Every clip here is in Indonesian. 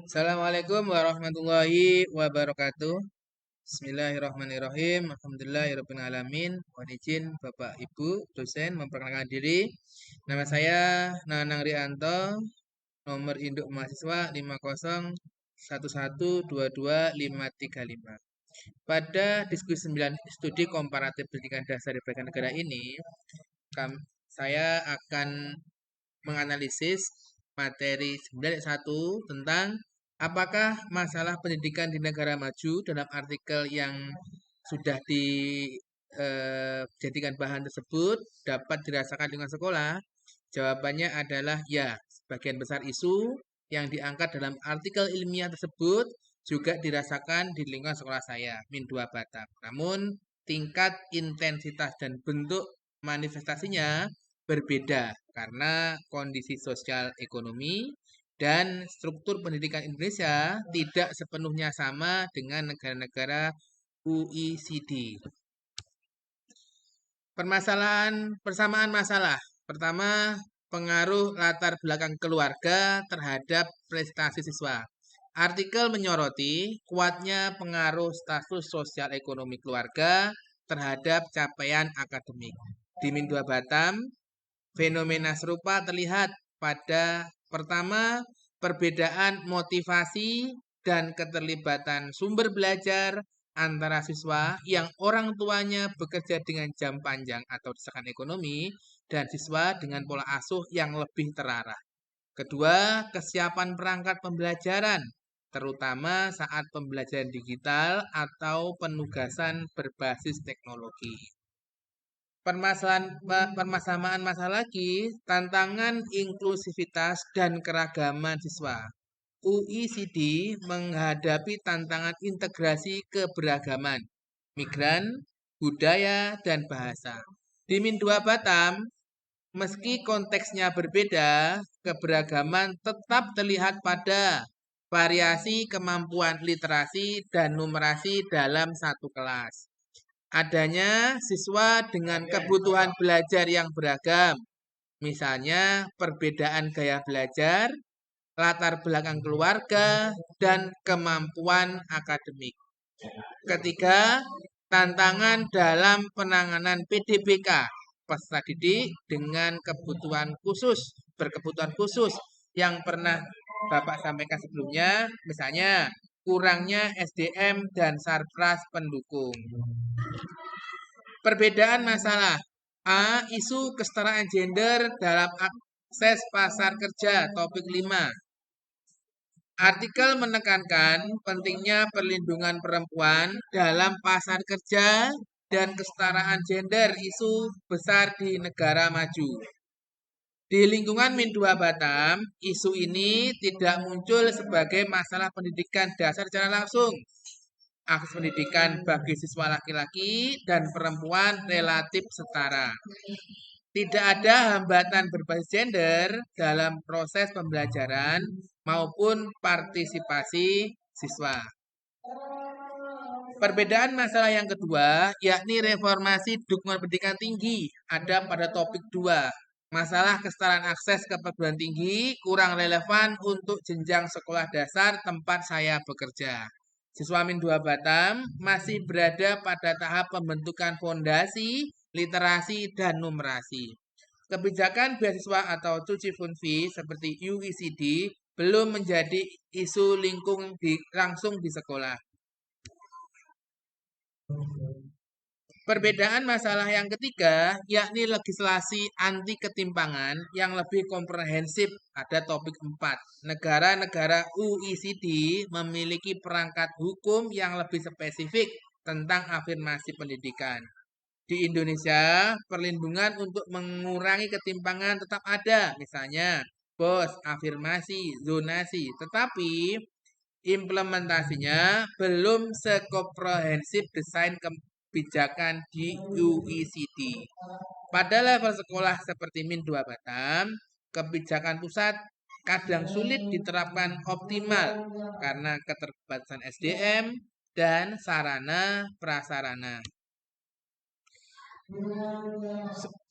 Assalamualaikum warahmatullahi wabarakatuh. Bismillahirrahmanirrahim. Alhamdulillahirrahmanirrahim. Mohon izin Bapak Ibu dosen memperkenalkan diri. Nama saya Nanang Rianto, nomor induk mahasiswa 5011225535. Pada diskusi 9 studi komparatif pendidikan dasar di Bangsa Negara ini, saya akan menganalisis materi 9.1 tentang apakah masalah pendidikan di negara maju dalam artikel yang sudah dijadikan bahan tersebut dapat dirasakan dengan sekolah. Jawabannya adalah ya. Sebagian besar isu yang diangkat dalam artikel ilmiah tersebut juga dirasakan di lingkungan sekolah saya, Min 2 Batam. Namun tingkat intensitas dan bentuk manifestasinya berbeda karena kondisi sosial ekonomi dan struktur pendidikan Indonesia tidak sepenuhnya sama dengan negara-negara OECD. Persamaan masalah. Pertama, pengaruh latar belakang keluarga terhadap prestasi siswa. Artikel menyoroti kuatnya pengaruh status sosial ekonomi keluarga terhadap capaian akademik. Di Min 2 Batam, fenomena serupa terlihat pada pertama, perbedaan motivasi dan keterlibatan sumber belajar antara siswa yang orang tuanya bekerja dengan jam panjang atau desakan ekonomi dan siswa dengan pola asuh yang lebih terarah. Kedua, kesiapan perangkat pembelajaran, terutama saat pembelajaran digital atau penugasan berbasis teknologi. Permasalahan masalah lagi, tantangan inklusivitas dan keragaman siswa. OECD menghadapi tantangan integrasi keberagaman, migran, budaya, dan bahasa. Di Min 2 Batam, meski konteksnya berbeda, keberagaman tetap terlihat pada variasi kemampuan literasi dan numerasi dalam satu kelas. Adanya siswa dengan kebutuhan belajar yang beragam, misalnya perbedaan gaya belajar, latar belakang keluarga, dan kemampuan akademik. Ketiga, tantangan dalam penanganan PDBK, peserta didik dengan berkebutuhan khusus yang pernah Bapak sampaikan sebelumnya, misalnya kurangnya SDM dan sarpras pendukung. Perbedaan masalah. A. Isu kesetaraan gender dalam akses pasar kerja, topik 5. Artikel menekankan pentingnya perlindungan perempuan dalam pasar kerja dan kesetaraan gender, isu besar di negara maju. Di lingkungan Min 2 Batam, isu ini tidak muncul sebagai masalah pendidikan dasar secara langsung. Akses pendidikan bagi siswa laki-laki dan perempuan relatif setara. Tidak ada hambatan berbasis gender dalam proses pembelajaran maupun partisipasi siswa. Perbedaan masalah yang kedua, yakni reformasi dukungan pendidikan tinggi, ada pada topik 2. Masalah kesetaraan akses ke perguruan tinggi kurang relevan untuk jenjang sekolah dasar tempat saya bekerja. Siswa Min 2 Batam masih berada pada tahap pembentukan fondasi, literasi, dan numerasi. Kebijakan beasiswa atau tuition fee seperti OECD belum menjadi isu langsung di sekolah. Perbedaan masalah yang ketiga, yakni legislasi anti ketimpangan yang lebih komprehensif, ada topik 4. Negara-negara OECD memiliki perangkat hukum yang lebih spesifik tentang afirmasi pendidikan. Di Indonesia, perlindungan untuk mengurangi ketimpangan tetap ada, misalnya BOS, afirmasi, zonasi, tetapi implementasinya belum sekomprehensif desain kebijakan di OECD. Pada level sekolah seperti Min 2 Batam, kebijakan pusat kadang sulit diterapkan optimal karena keterbatasan SDM dan sarana prasarana.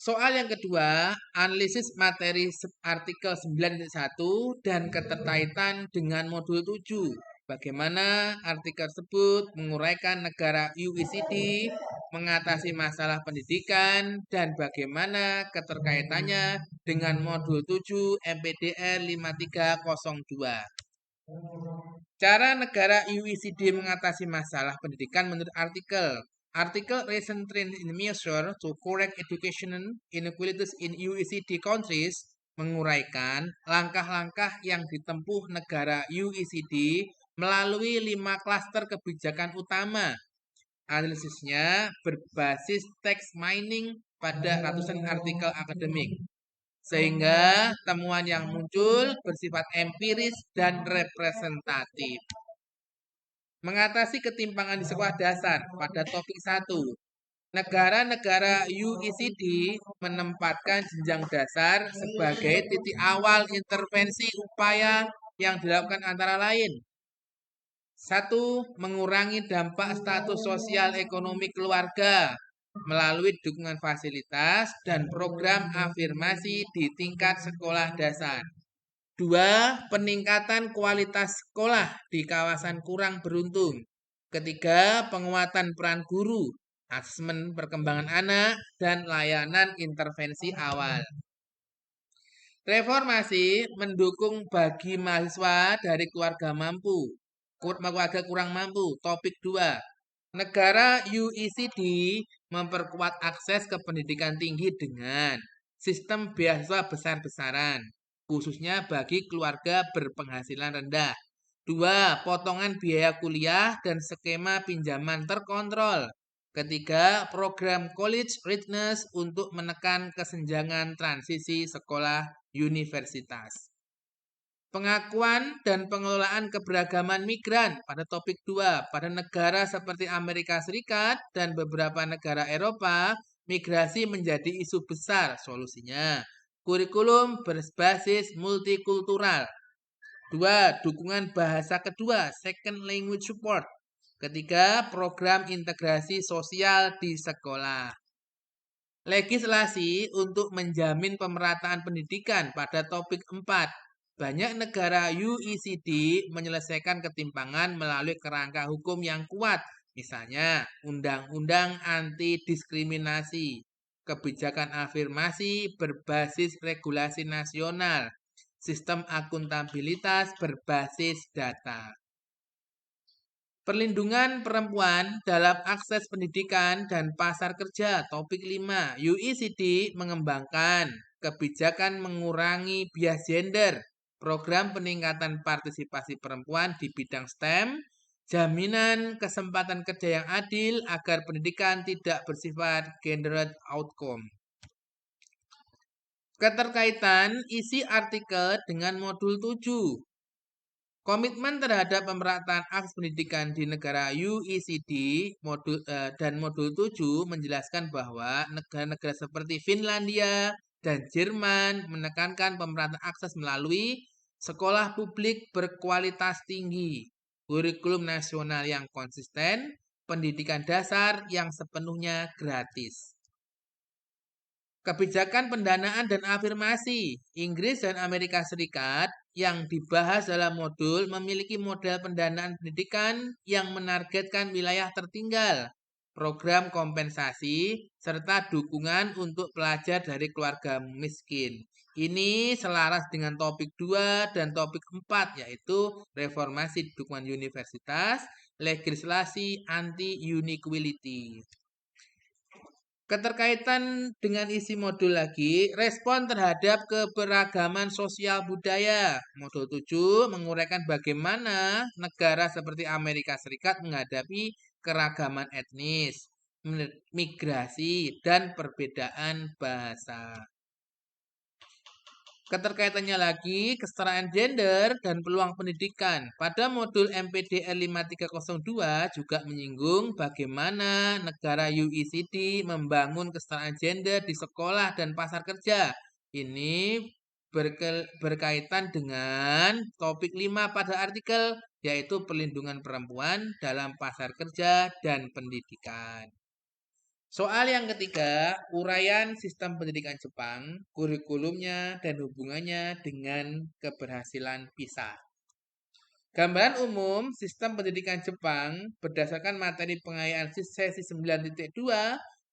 Soal yang kedua, analisis materi artikel 9.1 dan keterkaitan dengan modul 7. Bagaimana artikel tersebut menguraikan negara UECD, mengatasi masalah pendidikan, dan bagaimana keterkaitannya dengan modul 7 MPDR 5302. Cara negara UECD mengatasi masalah pendidikan menurut artikel recent trend in measure to correct educational inequalities in UECD countries menguraikan langkah-langkah yang ditempuh negara UECD melalui 5 klaster kebijakan utama. Analisisnya berbasis text mining pada ratusan artikel akademik. Sehingga temuan yang muncul bersifat empiris dan representatif. Mengatasi ketimpangan di sekolah dasar pada topik 1. Negara-negara UECD menempatkan jenjang dasar sebagai titik awal intervensi upaya yang dilakukan antara lain. 1. Mengurangi dampak status sosial ekonomi keluarga melalui dukungan fasilitas dan program afirmasi di tingkat sekolah dasar. 2. Peningkatan kualitas sekolah di kawasan kurang beruntung. Ketiga, penguatan peran guru, asesmen perkembangan anak, dan layanan intervensi awal. Reformasi mendukung bagi mahasiswa dari keluarga kurang mampu. Topik 2. Negara UECD memperkuat akses ke pendidikan tinggi dengan sistem beasiswa besar-besaran, khususnya bagi keluarga berpenghasilan rendah. 2. Potongan biaya kuliah dan skema pinjaman terkontrol. Ketiga, program college readiness untuk menekan kesenjangan transisi sekolah universitas. Pengakuan dan pengelolaan keberagaman migran pada topik 2. Pada negara seperti Amerika Serikat dan beberapa negara Eropa, migrasi menjadi isu besar. Solusinya, kurikulum berbasis multikultural. 2. Dukungan bahasa kedua, second language support. Ketiga, program integrasi sosial di sekolah. Legislasi untuk menjamin pemerataan pendidikan pada topik 4. Banyak negara UECD menyelesaikan ketimpangan melalui kerangka hukum yang kuat, misalnya undang-undang anti diskriminasi, kebijakan afirmasi berbasis regulasi nasional, sistem akuntabilitas berbasis data. Perlindungan perempuan dalam akses pendidikan dan pasar kerja. Topik 5. UECD mengembangkan kebijakan mengurangi bias gender, program peningkatan partisipasi perempuan di bidang STEM, jaminan kesempatan kerja yang adil agar pendidikan tidak bersifat gendered outcome. Keterkaitan isi artikel dengan modul 7. Komitmen terhadap pemerataan akses pendidikan di negara UECD dan modul 7 menjelaskan bahwa negara-negara seperti Finlandia dan Jerman menekankan pemerataan akses melalui sekolah publik berkualitas tinggi, kurikulum nasional yang konsisten, pendidikan dasar yang sepenuhnya gratis. Kebijakan pendanaan dan afirmasi Inggris dan Amerika Serikat yang dibahas dalam modul memiliki model pendanaan pendidikan yang menargetkan wilayah tertinggal, program kompensasi, serta dukungan untuk pelajar dari keluarga miskin. Ini selaras dengan topik 2 dan topik 4, yaitu reformasi dukungan universitas, legislasi anti-inequality. Keterkaitan dengan isi modul lagi, respon terhadap keberagaman sosial budaya. Modul 7 menguraikan bagaimana negara seperti Amerika Serikat menghadapi keragaman etnis, migrasi, dan perbedaan bahasa. Keterkaitannya lagi, kesetaraan gender dan peluang pendidikan. Pada modul MPDR 5302 juga menyinggung bagaimana negara UECD membangun kesetaraan gender di sekolah dan pasar kerja. Ini berkaitan dengan topik 5 pada artikel, yaitu perlindungan perempuan dalam pasar kerja dan pendidikan. Soal yang ketiga, uraian sistem pendidikan Jepang, kurikulumnya, dan hubungannya dengan keberhasilan PISA. Gambaran umum sistem pendidikan Jepang berdasarkan materi pengayaan sesi 9.2,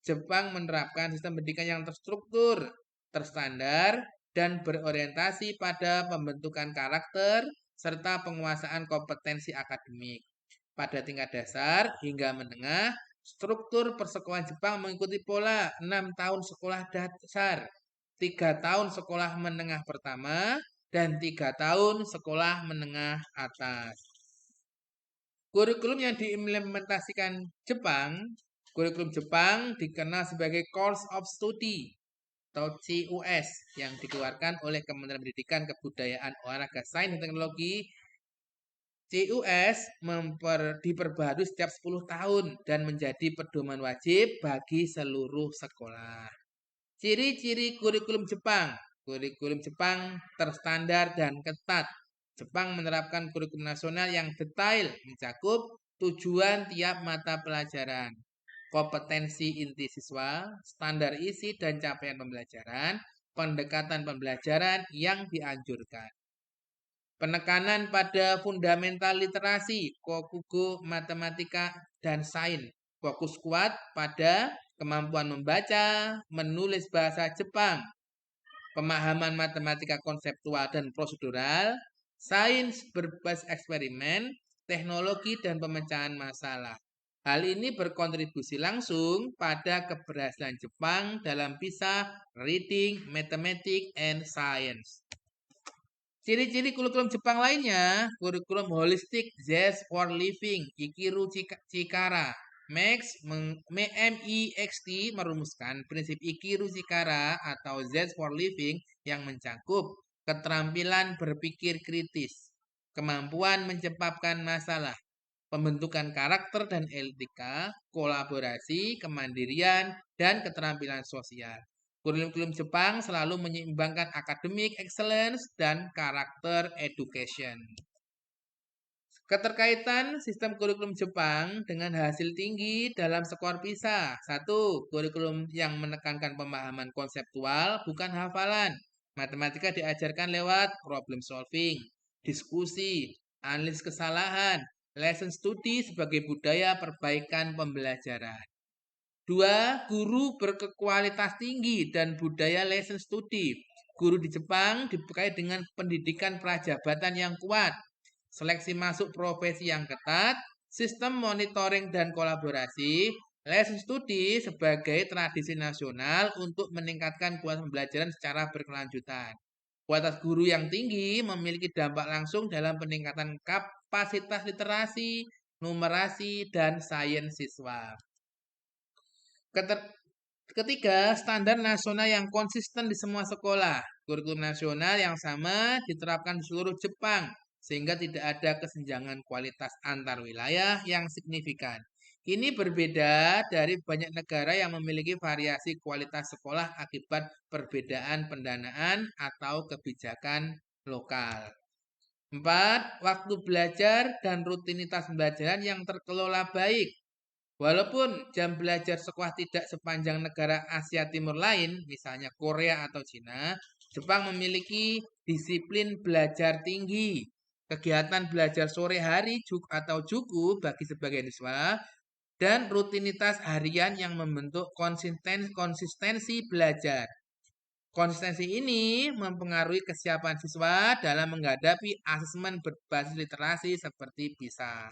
Jepang menerapkan sistem pendidikan yang terstruktur, terstandar, dan berorientasi pada pembentukan karakter serta penguasaan kompetensi akademik. Pada tingkat dasar hingga menengah, struktur persekolahan Jepang mengikuti pola 6 tahun sekolah dasar, 3 tahun sekolah menengah pertama, dan 3 tahun sekolah menengah atas. Kurikulum yang diimplementasikan kurikulum Jepang dikenal sebagai Course of Study atau CUS yang dikeluarkan oleh Kementerian Pendidikan, Kebudayaan, Olahraga, Sains, dan Teknologi. CUS diperbarui setiap 10 tahun dan menjadi pedoman wajib bagi seluruh sekolah. Ciri-ciri kurikulum Jepang. Kurikulum Jepang terstandar dan ketat. Jepang menerapkan kurikulum nasional yang detail, mencakup tujuan tiap mata pelajaran, kompetensi inti siswa, standar isi dan capaian pembelajaran, pendekatan pembelajaran yang dianjurkan. Penekanan pada fundamental literasi, kokugo, matematika, dan sains. Fokus kuat pada kemampuan membaca, menulis bahasa Jepang, pemahaman matematika konseptual dan prosedural, sains berbasis eksperimen, teknologi, dan pemecahan masalah. Hal ini berkontribusi langsung pada keberhasilan Jepang dalam PISA, Reading, Mathematics, and Science. Ciri-ciri kurikulum Jepang lainnya, kurikulum holistik Zest for Living, Ikiru Chikara. MEXT merumuskan prinsip Ikiru Chikara atau Zest for Living yang mencakup keterampilan berpikir kritis, kemampuan menciptakan masalah, pembentukan karakter dan etika, kolaborasi, kemandirian, dan keterampilan sosial. Kurikulum Jepang selalu menyeimbangkan academic excellence dan karakter education. Keterkaitan sistem kurikulum Jepang dengan hasil tinggi dalam skor PISA. 1. Kurikulum yang menekankan pemahaman konseptual, bukan hafalan. Matematika diajarkan lewat problem solving, diskusi, analisis kesalahan, lesson study sebagai budaya perbaikan pembelajaran. 2. Guru berkualitas tinggi dan budaya lesson study. Guru di Jepang dibekali dengan pendidikan prajabatan yang kuat, seleksi masuk profesi yang ketat, sistem monitoring dan kolaborasi, lesson study sebagai tradisi nasional untuk meningkatkan kualitas pembelajaran secara berkelanjutan. Kualitas guru yang tinggi memiliki dampak langsung dalam peningkatan kapasitas literasi, numerasi, dan sains siswa. Ketiga, standar nasional yang konsisten di semua sekolah. Kurikulum nasional yang sama diterapkan di seluruh Jepang, sehingga tidak ada kesenjangan kualitas antar wilayah yang signifikan. Ini berbeda dari banyak negara yang memiliki variasi kualitas sekolah akibat perbedaan pendanaan atau kebijakan lokal. 4. Waktu belajar dan rutinitas pembelajaran yang terkelola baik. Walaupun jam belajar sekolah tidak sepanjang negara Asia Timur lain, misalnya Korea atau Cina, Jepang memiliki disiplin belajar tinggi. Kegiatan belajar sore hari atau juku bagi sebagian siswa, dan rutinitas harian yang membentuk konsistensi belajar. Konsistensi ini mempengaruhi kesiapan siswa dalam menghadapi asesmen berbasis literasi seperti PISA.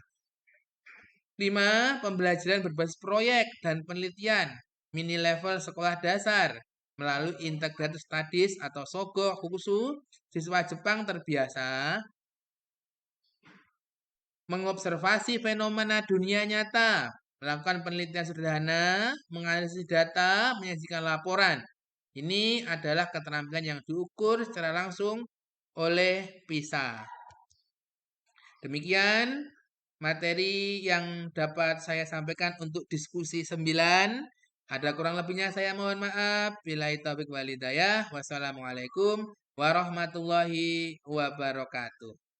5. Pembelajaran berbasis proyek dan penelitian mini level sekolah dasar. Melalui integrated studies atau sogo kukusu, siswa Jepang terbiasa mengobservasi fenomena dunia nyata, melakukan penelitian sederhana, menganalisis data, menyajikan laporan. Ini adalah keterampilan yang diukur secara langsung oleh PISA. Demikian materi yang dapat saya sampaikan untuk diskusi 9. Ada kurang lebihnya saya mohon maaf. Billahi taufiq wal hidayah. Wassalamualaikum warahmatullahi wabarakatuh.